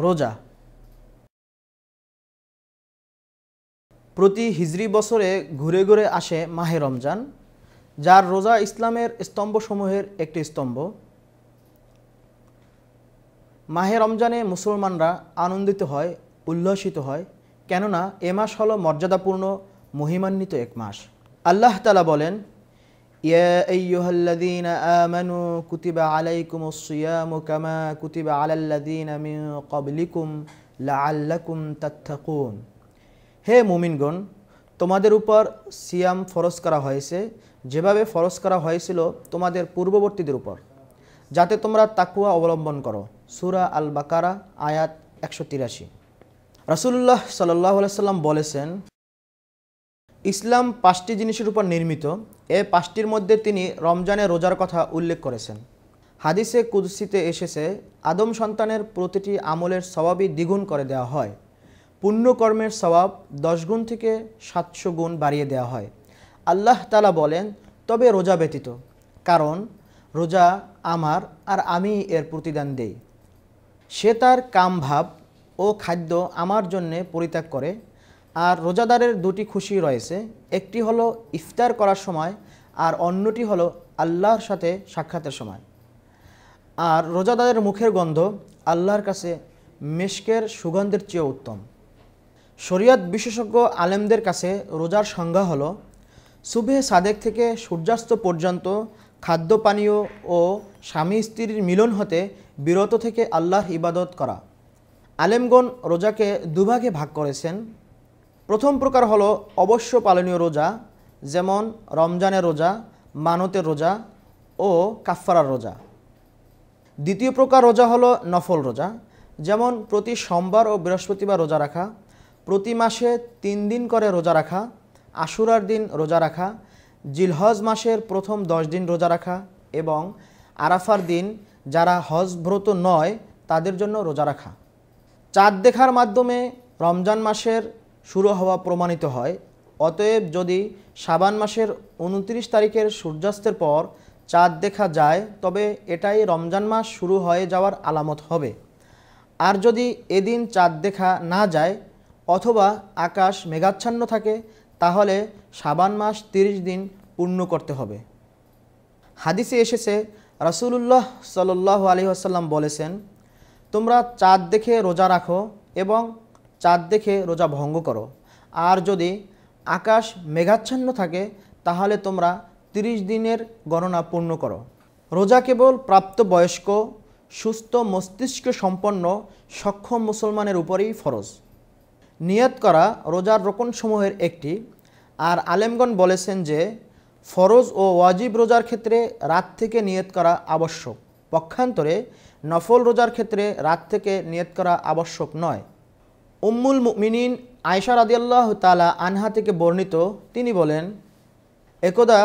রোজা প্রতি হিজরি বছরে ঘুরে ঘুরে আসে মাহে রমজান, যার রোজা ইসলামের স্তম্ভসমূহের একটি স্তম্ভ। মাহে রমজানে মুসলমানরা আনন্দিত হয়, উল্লসিত হয়, কেননা এ মাস হলো মর্যাদাপূর্ণ, মহিমান্বিত এক মাস। আল্লাহ তাআলা বলেন, ইয়া আইয়ুহাল্লাযীনা আমানু কুতিবা আলাইকুমুস সিয়ামু কামা কুতিবা আলাল্লাযীনা মিন ক্বাবলিকুম লাআল্লাকুম তাত্তাকুন। হে মুমিনগণ, তোমাদের উপর সিয়াম ফরজ করা হয়েছে যেভাবে ফরজ করা হয়েছিল তোমাদের পূর্ববর্তীদের উপর, যাতে তোমরা তাকওয়া অবলম্বন করো। সূরা আল বাকারা আয়াত 183। রাসূলুল্লাহ সাল্লাল্লাহু আলাইহি সাল্লাম বলেছেন, ইসলাম 5টি জিনিসের উপর নির্মিত। এই 5টির মধ্যে তিনি রমজানে রোজার কথা উল্লেখ করেছেন। হাদিসে কুদসিতে এসেছে, আদম সন্তানের প্রতিটি আমলের সওয়াবই দ্বিগুণ করে দেওয়া হয়। পুণ্যকর্মের সওয়াব 10 গুণ থেকে 700 গুণ বাড়িয়ে দেওয়া হয়। আল্লাহ তাআলা বলেন, তবে রোজা ব্যতীত, কারণ রোজা আমার আর আমি এর প্রতিদান দেই। সে তার কামভাব ও খাদ্য আমার জন্যে পরিত্যাগ করে। আর রোজাদারের 2টি খুশি রয়েছে, একটি হলো ইফতার করার সময় আর অন্যটি হলো আল্লাহর সাথে সাক্ষাতের সময়। আর রোজাদারের মুখের গন্ধ আল্লাহর কাছে মিশকের সুগন্ধের চেয়ে উত্তম। শরীয়ত বিশেষজ্ঞ আলেমদের কাছে রোজার সংজ্ঞা হলো সুবহে সাদেক থেকে সূর্যাস্ত পর্যন্ত খাদ্য পানীয় ও স্বামী স্ত্রীর মিলন হতে বিরত থেকে আল্লাহর ইবাদত করা। আলেমগণ রোজাকে দুভাগে ভাগ করেছেন। প্রথম প্রকার হলো অবশ্য পালনীয় রোজা, যেমন রমজানের রোজা, মানতের রোজা ও কাফফারার রোজা। দ্বিতীয় প্রকার রোজা হলো নফল রোজা, যেমন প্রতি সোমবার ও বৃহস্পতিবার রোজা রাখা, প্রতি মাসে 3 দিন করে রোজা রাখা, আশুরার দিন রোজা রাখা, জিলহজ মাসের প্রথম 10 দিন রোজা রাখা এবং আরাফার দিন যারা হজব্রত নয় তাদের জন্য রোজা রাখা। চাঁদ দেখার মাধ্যমে রমজান মাসের শুরু হওয়া প্রমাণিত হয়। অতএব যদি শাবান মাসের 29 তারিখের সূর্যাস্তের পর চাঁদ দেখা যায়, তবে এটাই রমজান মাস শুরু হয়ে যাওয়ার আলামত হবে। আর যদি এদিন চাঁদ দেখা না যায় অথবা আকাশ মেঘাচ্ছন্ন থাকে, তাহলে শাবান মাস 30 দিন পূর্ণ করতে হবে। হাদিসে এসেছে, রাসূলুল্লাহ সাল্লাল্লাহু আলাইহি ওয়াসাল্লাম বলেছেন, তোমরা চাঁদ দেখে রোজা রাখো এবং চাঁদ দেখে রোজা ভঙ্গ করো। আর যদি আকাশ মেঘাচ্ছন্ন থাকে তাহলে তোমরা 30 দিনের গণনা পূর্ণ করো। রোজা কেবল প্রাপ্তবয়স্ক, সুস্থ মস্তিষ্ক সম্পন্ন, সক্ষম মুসলমানের উপরেই ফরজ। নিয়ত করা রোজার রোকনসমূহের একটি। আর আলেমগণ বলেছেন যে ফরজ ও ওয়াজিব রোজার ক্ষেত্রে রাত থেকে নিয়ত করা আবশ্যক, পক্ষান্তরে নফল রোজার ক্ষেত্রে রাত থেকে নিয়ত করা আবশ্যক নয়। উম্মুল মুমিনিন আয়েশা রাদিয়াল্লাহু তাআলা আনহা থেকে বর্ণিত, তিনি বলেন, একদা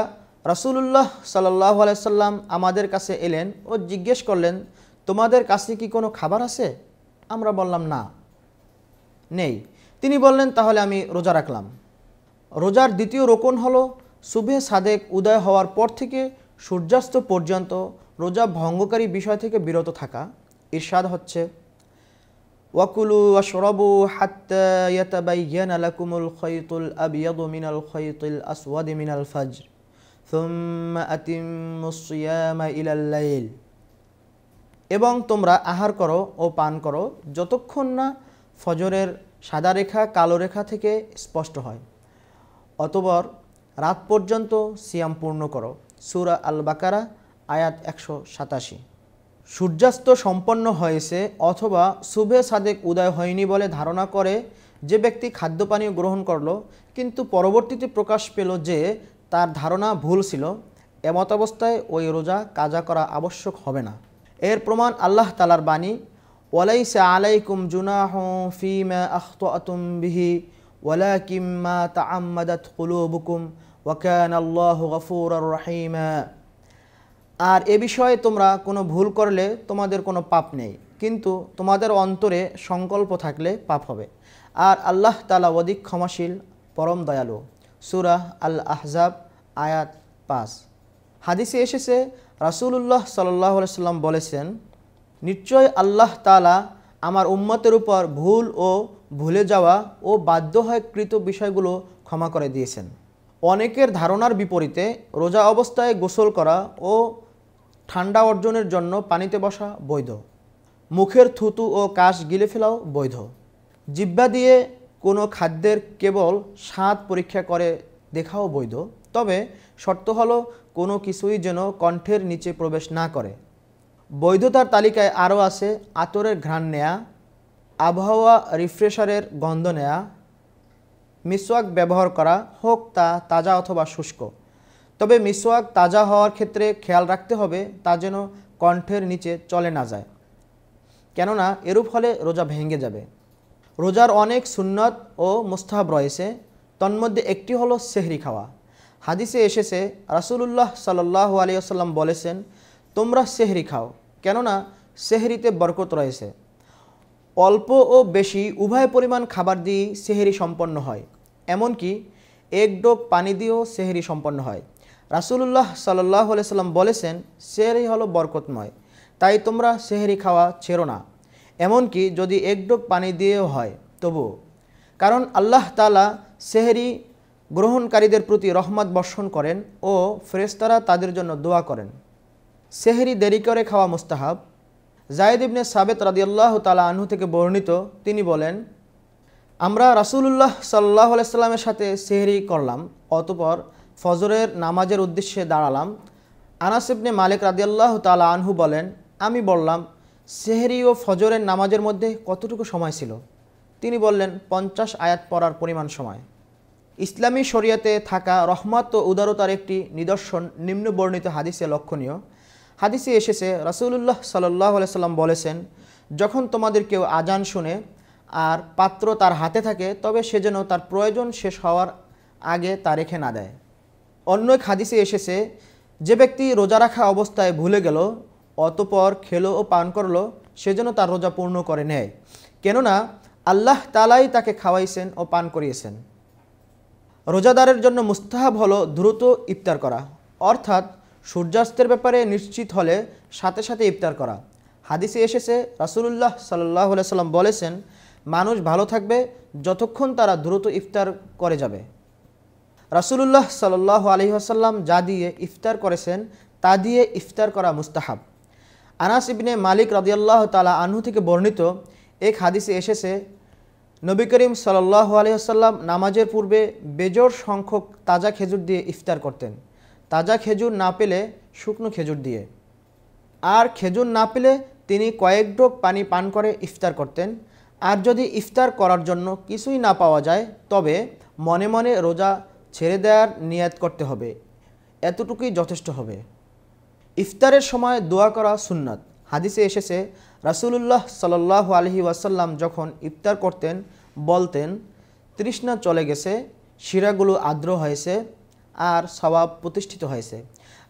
রাসূলুল্লাহ সাল্লাল্লাহু আলাইহি সাল্লাম আমাদের কাছে এলেন ও জিজ্ঞেস করলেন, তোমাদের কাছে কি কোনো খাবার আছে? আমরা বললাম, না, নেই। তিনি বললেন, তাহলে আমি রোজা রাখলাম। রোজার দ্বিতীয় রোকন হলো সুবহে সাদেক উদয় হওয়ার পর থেকে সূর্যাস্ত পর্যন্ত রোজা ভঙ্গকারী বিষয় থেকে বিরত থাকা। ইরশাদ হচ্ছে, ওয়াকুলু ওয়াশরাবু হাত্তা ইয়াতাবায়্যানা লাকুমুল খায়তুল আবয়াদু মিনাল খায়তিল আসওয়াদি মিনাল ফাজর সুম্মা আতিম্মুস সিয়ামা ইলাল লাইল। এবং তোমরা আহার করো ও পান করো যতক্ষণ না ফজরের সাদা রেখা কালো রেখা থেকে স্পষ্ট হয়, অতঃপর রাত পর্যন্ত সিয়াম পূর্ণ করো। সূরা আল বাকারা আয়াত 187। সূর্যাস্ত সম্পন্ন হয়েছে অথবা শুভে সাদেক উদয় হয়নি বলে ধারণা করে যে ব্যক্তি খাদ্যপানীয় গ্রহণ করল, কিন্তু পরবর্তীতে প্রকাশ পেল যে তার ধারণা ভুল ছিল, এমত অবস্থায় ওই রোজা কাজা করা আবশ্যক হবে না। এর প্রমাণ আল্লাহ তাআলার বাণী, ওয়ালাইসা আলাইকুম জুনাহুন ফীমা আখতাতুম বিহি ওয়ালাকিন মা তাআম্মাদাত কুলুবুকুম ওয়া কানাল্লাহু গফুরুর রহিমা। আর এ বিষয়ে তোমরা কোনো ভুল করলে তোমাদের কোনো পাপ নেই, কিন্তু তোমাদের অন্তরে সংকল্প থাকলে পাপ হবে। আর আল্লাহ তাআলা অধিক ক্ষমাশীল, পরম দয়ালু। সূরা আল আহজাব আয়াত 5। হাদিসে এসেছে, রাসূলুল্লাহ সাল্লাল্লাহু আলাইহি সাল্লাম বলেছেন, নিশ্চয় আল্লাহ তাআলা আমার উম্মতের উপর ভুল ও ভুলে যাওয়া ও বাধ্য হয়ে কৃত বিষয়গুলো ক্ষমা করে দিয়েছেন। অনেকের ধারণার বিপরীতে রোজা অবস্থায় গোসল করা ও ঠান্ডা অর্জনের জন্য পানিতে বসা বৈধ। মুখের থুতু ও কাশ গিলে ফেলাও বৈধ। জিহ্বা দিয়ে কোনো খাদ্যের কেবল স্বাদ পরীক্ষা করে দেখাও বৈধ, তবে শর্ত হলো কোনো কিছুই যেন কণ্ঠের নিচে প্রবেশ না করে। বৈধতার তালিকায় আরও আছে আতরের ঘ্রাণ নেয়া, আবহাওয়া রিফ্রেশারের গন্ধ নেয়া, মিসওয়াক ব্যবহার করা, হোক তা তাজা অথবা শুষ্ক। তবে মিসওয়াক তাজা হওয়ার ক্ষেত্রে খেয়াল রাখতে হবে তা যেন কণ্ঠের নিচে চলে না যায়, কেননা এরূপ হলে রোজা ভেঙে যাবে। রোজার অনেক সুন্নত ও মুস্তাহাব রয়েছে, তন্মধ্যে একটি হলো সেহরি খাওয়া। হাদিসে এসেছে রাসূলুল্লাহ সাল্লাল্লাহু আলাইহি ওয়াসাল্লাম বলেছেন, তোমরা সেহরি খাও, কেননা সেহরিতে বরকত রয়েছে। অল্প ও বেশি উভয় পরিমাণ খাবার দিয়েই সেহরি সম্পন্ন হয়, এমনকি এক ডোক পানি দিয়েও সেহরি সম্পন্ন হয়। রাসূলুল্লাহ সাল্লাল্লাহু আলাইহি ওয়াসাল্লাম বলেছেন, সেহরি হলো বরকতময়, তাই তোমরা সেহরি খাওয়া ছেড়ো না, এমনকি যদি এক ডোক পানি দিয়েও হয় তবুও, কারণ আল্লাহ তাআলা সেহরি গ্রহণকারীদের প্রতি রহমত বর্ষণ করেন ও ফেরেশতারা তাদের জন্য দোয়া করেন। সেহরি দেরি করে খাওয়া মুস্তাহাব। যায়েদ ইবনে সাবিত রাদিয়াল্লাহু তাআলা আনহু থেকে বর্ণিত, তিনি বলেন, আমরা রাসূলুল্লাহ সাল্লাল্লাহু আলাইহি সাল্লামের সাথে সেহরি করলাম, অতঃপর ফজরের নামাজের উদ্দেশ্যে দাঁড়ালাম। আনাস ইবনে মালিক রাদিয়াল্লাহু তাআলা আনহু বলেন, আমি বললাম, সেহরি ও ফজরের নামাজের মধ্যে কতটুকু সময় ছিল? তিনি বললেন, 50 আয়াত পড়ার পরিমাণ সময়। ইসলামী শরিয়াতে থাকা রহমত ও উদারতার একটি নিদর্শন নিম্ন বর্ণিত হাদিসে লক্ষণীয়। হাদিসে এসেছে রাসূলুল্লাহ সাল্লাল্লাহু আলাইহি সাল্লাম বলেছেন, যখন তোমাদের কেউ আজান শুনে আর পাত্র তার হাতে থাকে, তবে সে যেন তার প্রয়োজন শেষ হওয়ার আগে তা রেখে না দেয়। অন্য এক হাদিসে এসেছে, যে ব্যক্তি রোজা রাখা অবস্থায় ভুলে গেল অতঃপর খেলো ও পান করলো, সে যেন তার রোজা পূর্ণ করে নেয়, কেননা আল্লাহ তাআলাই তাকে খাওয়াইছেন ও পান করিয়েছেন। রোজাদারের জন্য মুস্তাহাব হলো দ্রুত ইফতার করা, অর্থাৎ সূর্যাস্তের ব্যাপারে নিশ্চিত হলে সাথে সাথে ইফতার করা। হাদিসে এসেছে রাসূলুল্লাহ সাল্লাল্লাহু আলাইহি সাল্লাম বলেছেন, মানুষ ভালো থাকবে যতক্ষণ তারা দ্রুত ইফতার করে যাবে। রাসূলুল্লাহ সাল্লাল্লাহু আলাইহি ওয়াসাল্লাম যা দিয়ে ইফতার করেছেন তা দিয়ে ইফতার করা মুস্তাহাব। আনাস ইবনে মালিক রাদিয়াল্লাহু তাআলা আনহু থেকে বর্ণিত এক হাদিসে এসেছে, নবী করিম সাল্লাল্লাহু আলাইহি ওয়াসাল্লাম নামাজের পূর্বে বেজোড় সংখ্যক তাজা খেজুর দিয়ে ইফতার করতেন। তাজা খেজুর না পেলে শুকনো খেজুর দিয়ে, আর খেজুর না পেলে তিনি কয়েক ডোক পানি পান করে ইফতার করতেন। আর যদি ইফতার করার জন্য কিছুই না পাওয়া যায়, তবে মনে মনে রোজা ছেড়ে দেওয়ার নিয়াত করতে হবে, এতটুকুই যথেষ্ট হবে। ইফতারের সময় দোয়া করা সুন্নাত। হাদিসে এসেছে রাসূলুল্লাহ সাল্লাল্লাহু আলাইহি ওয়াসাল্লাম যখন ইফতার করতেন বলতেন, তৃষ্ণা চলে গেছে, শিরাগুলো আর্দ্র হয়েছে আর সওয়াব প্রতিষ্ঠিত হয়েছে।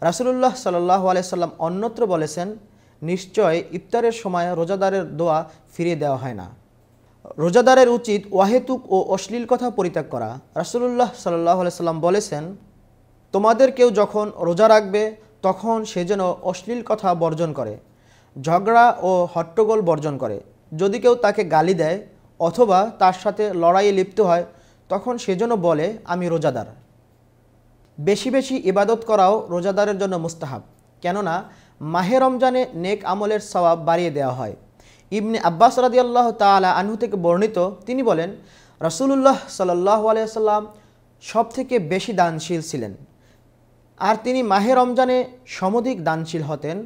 রাসূলুল্লাহ সাল্লাল্লাহু আলাইহি সাল্লাম অন্যত্র বলেছেন, নিশ্চয় ইফতারের সময় রোজাদারের দোয়া ফিরিয়ে দেওয়া হয় না। রোজাদারের উচিত অহেতুক ও অশ্লীল কথা পরিত্যাগ করা। রাসূলুল্লাহ সাল্লাল্লাহু আলাইহি সাল্লাম বলেছেন, তোমাদের কেউ যখন রোজা রাখবে তখন সে যেন অশ্লীল কথা বর্জন করে, ঝগড়া ও হট্টগোল বর্জন করে। যদি কেউ তাকে গালি দেয় অথবা তার সাথে লড়াইয়ে লিপ্ত হয়, তখন সে যেন বলে, আমি রোজাদার। বেশি বেশি ইবাদত করাও রোজাদারের জন্য মুস্তাহাব, কেননা মাহে রমজানে নেক আমলের সওয়াব বাড়িয়ে দেওয়া হয়। ইবনে আব্বাস রাদিয়াল্লাহু তাআলা আনহু থেকে বর্ণিত, তিনি বলেন, রাসূলুল্লাহ সাল্লাল্লাহু আলাইহি ওয়াসাল্লাম সবথেকে বেশি দানশীল ছিলেন, আর তিনি মাহে রমজানে সমধিক দানশীল হতেন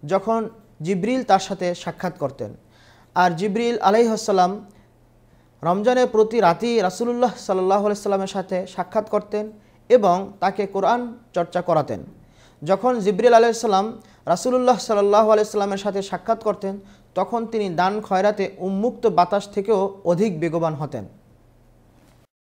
যখন জিবরিল তার সাথে সাক্ষাৎ করতেন। আর জিবরিল আলাইহিস সালাম রমজানের প্রতি রাতেই রাসূলুল্লাহ সাল্লাল্লাহু আলাইহি সাল্লামের সাথে সাক্ষাৎ করতেন এবং তাকে কোরআন চর্চা করাতেন। যখন জিবরিল আলাইহিস সালাম রাসূলুল্লাহ সাল্লাল্লাহু আলাইহি সাল্লামের সাথে সাক্ষাৎ করতেন, তখন তিনি দান খয়রাতে উন্মুক্ত বাতাস থেকেও অধিক বেগবান হতেন।